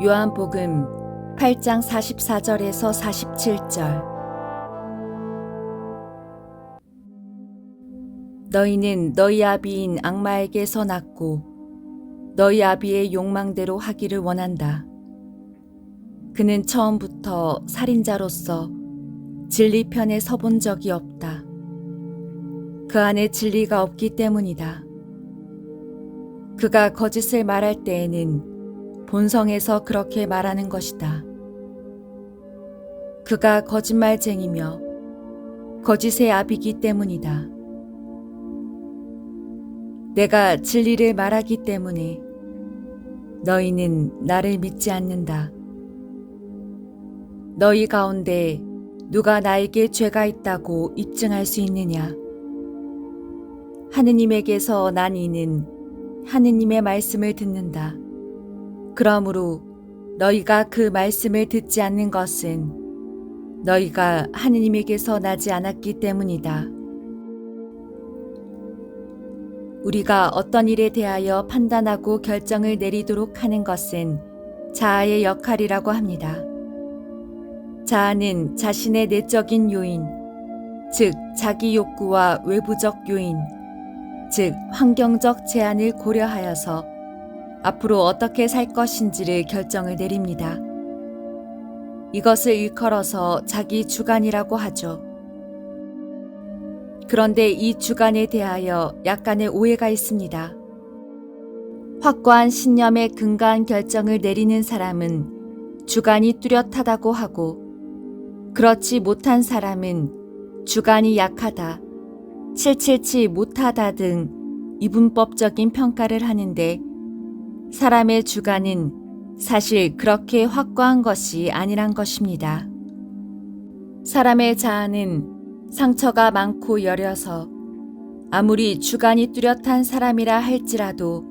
요한복음 8장 44절에서 47절. 너희는 너희 아비인 악마에게서 났고 너희 아비의 욕망대로 하기를 원한다. 그는 처음부터 살인자로서 진리 편에 서본 적이 없다. 그 안에 진리가 없기 때문이다. 그가 거짓을 말할 때에는 본성에서 그렇게 말하는 것이다. 그가 거짓말쟁이며 거짓의 아비이기 때문이다. 내가 진리를 말하기 때문에 너희는 나를 믿지 않는다. 너희 가운데 누가 나에게 죄가 있다고 입증할 수 있느냐? 하느님에게서 난 이는 하느님의 말씀을 듣는다. 그러므로 너희가 그 말씀을 듣지 않는 것은 너희가 하느님에게서 나지 않았기 때문이다. 우리가 어떤 일에 대하여 판단하고 결정을 내리도록 하는 것은 자아의 역할이라고 합니다. 자아는 자신의 내적인 요인, 즉 자기 욕구와 외부적 요인, 즉 환경적 제한을 고려하여서 앞으로 어떻게 살 것인지를 결정을 내립니다. 이것을 일컬어서 자기 주관이라고 하죠. 그런데 이 주관에 대하여 약간의 오해가 있습니다. 확고한 신념에 근거한 결정을 내리는 사람은 주관이 뚜렷하다고 하고, 그렇지 못한 사람은 주관이 약하다, 칠칠치 못하다 등 이분법적인 평가를 하는데, 사람의 주관은 사실 그렇게 확고한 것이 아니란 것입니다. 사람의 자아는 상처가 많고 여려서 아무리 주관이 뚜렷한 사람이라 할지라도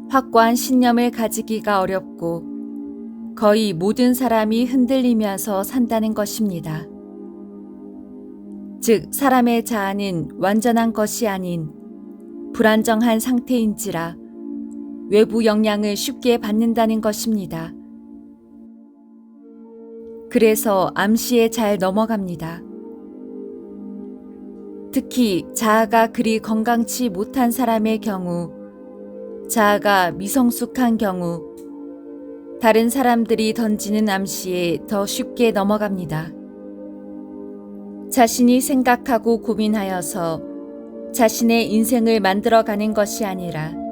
확고한 신념을 가지기가 어렵고 거의 모든 사람이 흔들리면서 산다는 것입니다. 즉, 사람의 자아는 완전한 것이 아닌 불안정한 상태인지라 외부 영향을 쉽게 받는다는 것입니다. 그래서 암시에 잘 넘어갑니다. 특히 자아가 그리 건강치 못한 사람의 경우, 자아가 미성숙한 경우, 다른 사람들이 던지는 암시에 더 쉽게 넘어갑니다. 자신이 생각하고 고민하여서 자신의 인생을 만들어가는 것이 아니라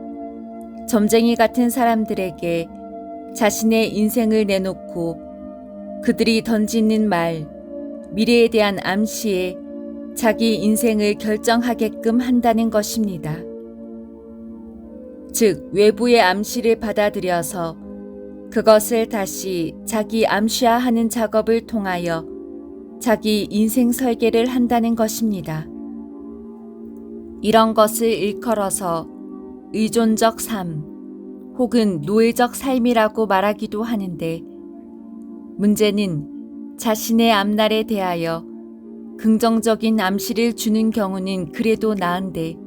점쟁이 같은 사람들에게 자신의 인생을 내놓고 그들이 던지는 말, 미래에 대한 암시에 자기 인생을 결정하게끔 한다는 것입니다. 즉, 외부의 암시를 받아들여서 그것을 다시 자기 암시화하는 작업을 통하여 자기 인생 설계를 한다는 것입니다. 이런 것을 일컬어서 의존적 삶 혹은 노예적 삶이라고 말하기도 하는데, 문제는 자신의 앞날에 대하여 긍정적인 암시를 주는 경우는 그래도 나은데,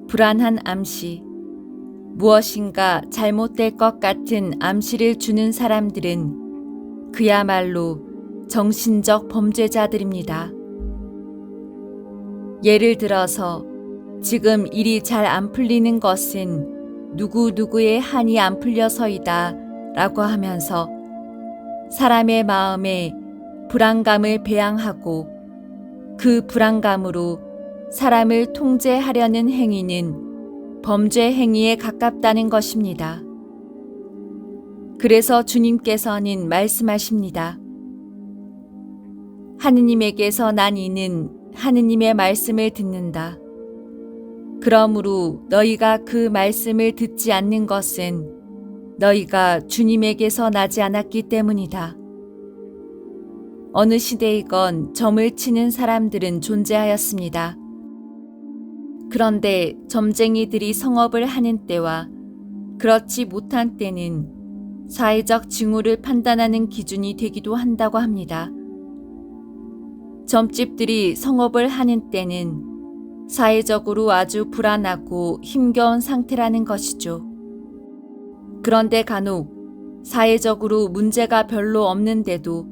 불안한 암시, 무엇인가 잘못될 것 같은 암시를 주는 사람들은 그야말로 정신적 범죄자들입니다. 예를 들어서 지금 일이 잘 안 풀리는 것은 누구누구의 한이 안 풀려서이다 라고 하면서 사람의 마음에 불안감을 배양하고 그 불안감으로 사람을 통제하려는 행위는 범죄 행위에 가깝다는 것입니다. 그래서 주님께서는 말씀하십니다. 하느님에게서 난 이는 하느님의 말씀을 듣는다. 그러므로 너희가 그 말씀을 듣지 않는 것은 너희가 주님에게서 나지 않았기 때문이다. 어느 시대이건 점을 치는 사람들은 존재하였습니다. 그런데 점쟁이들이 성업을 하는 때와 그렇지 못한 때는 사회적 징후를 판단하는 기준이 되기도 한다고 합니다. 점집들이 성업을 하는 때는 사회적으로 아주 불안하고 힘겨운 상태라는 것이죠. 그런데 간혹 사회적으로 문제가 별로 없는데도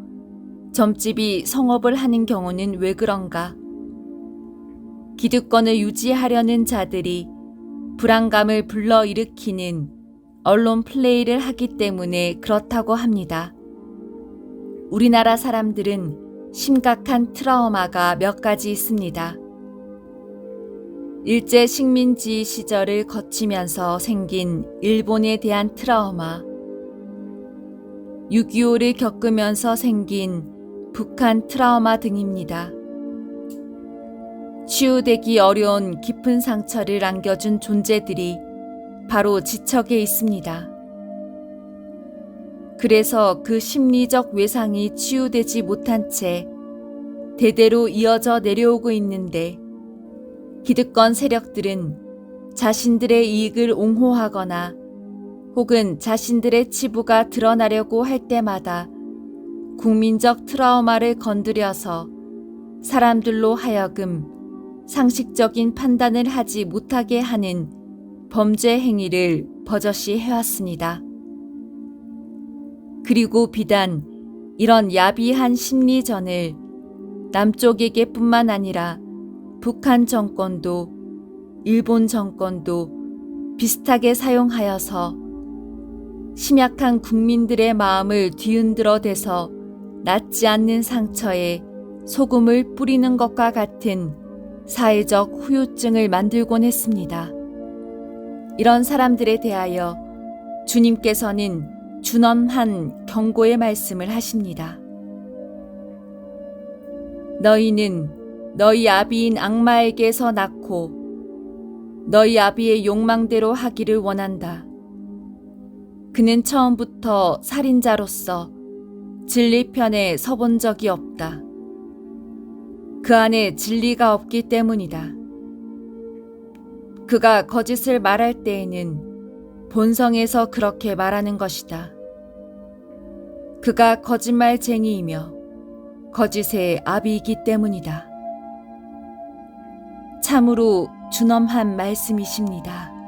점집이 성업을 하는 경우는 왜 그런가? 기득권을 유지하려는 자들이 불안감을 불러일으키는 언론 플레이를 하기 때문에 그렇다고 합니다. 우리나라 사람들은 심각한 트라우마가 몇 가지 있습니다. 일제 식민지 시절을 거치면서 생긴 일본에 대한 트라우마, 6.25를 겪으면서 생긴 북한 트라우마 등입니다. 치유되기 어려운 깊은 상처를 안겨준 존재들이 바로 지척에 있습니다. 그래서 그 심리적 외상이 치유되지 못한 채 대대로 이어져 내려오고 있는데 기득권 세력들은 자신들의 이익을 옹호하거나 혹은 자신들의 치부가 드러나려고 할 때마다 국민적 트라우마를 건드려서 사람들로 하여금 상식적인 판단을 하지 못하게 하는 범죄 행위를 버젓이 해왔습니다. 그리고 비단 이런 야비한 심리전을 남쪽에게 뿐만 아니라 북한 정권도 일본 정권도 비슷하게 사용하여서 심약한 국민들의 마음을 뒤흔들어 대서 낫지 않는 상처에 소금을 뿌리는 것과 같은 사회적 후유증을 만들곤 했습니다. 이런 사람들에 대하여 주님께서는 준엄한 경고의 말씀을 하십니다. 너희는 너희 아비인 악마에게서 낳고 너희 아비의 욕망대로 하기를 원한다. 그는 처음부터 살인자로서 진리 편에 서본 적이 없다. 그 안에 진리가 없기 때문이다. 그가 거짓을 말할 때에는 본성에서 그렇게 말하는 것이다. 그가 거짓말쟁이이며 거짓의 아비이기 때문이다. 참으로 준엄한 말씀이십니다.